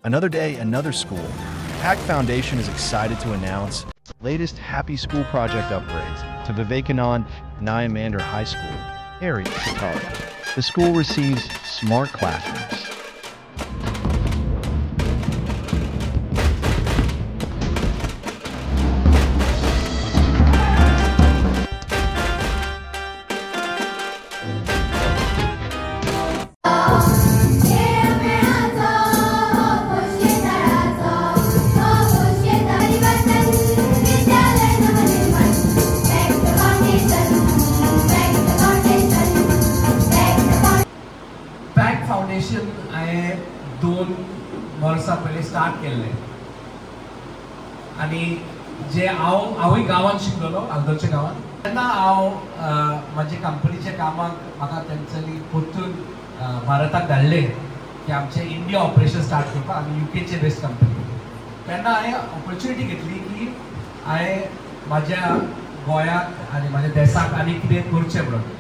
Another day, another school. PAC Foundation is excited to announce the latest Happy School Project upgrades to Vivekanand Nyamander High School, Harry, Chicago. The school receives smart classrooms, PAC foundation हांवें 2 वर्सां पयलीं start केल्लें आनी जे हांवूय गांवांत शिकलोलो आगोलच्या गांवांत तेन्ना हांव म्हाज्या कंपनीच्या कामाक म्हाका तेंच्यांनी परतून भारताक धाडलें की आमचें इंडिया ऑपरेशन स्टार्ट करपाक आमी UKचे बेस्ड कंपनी. तेन्ना हांवें ऑपॉर्च्युनिटी घेतली की हांवें म्हाज्या गोंयाक आनी म्हाज्या देशाक आनी कितें करचें म्हणून.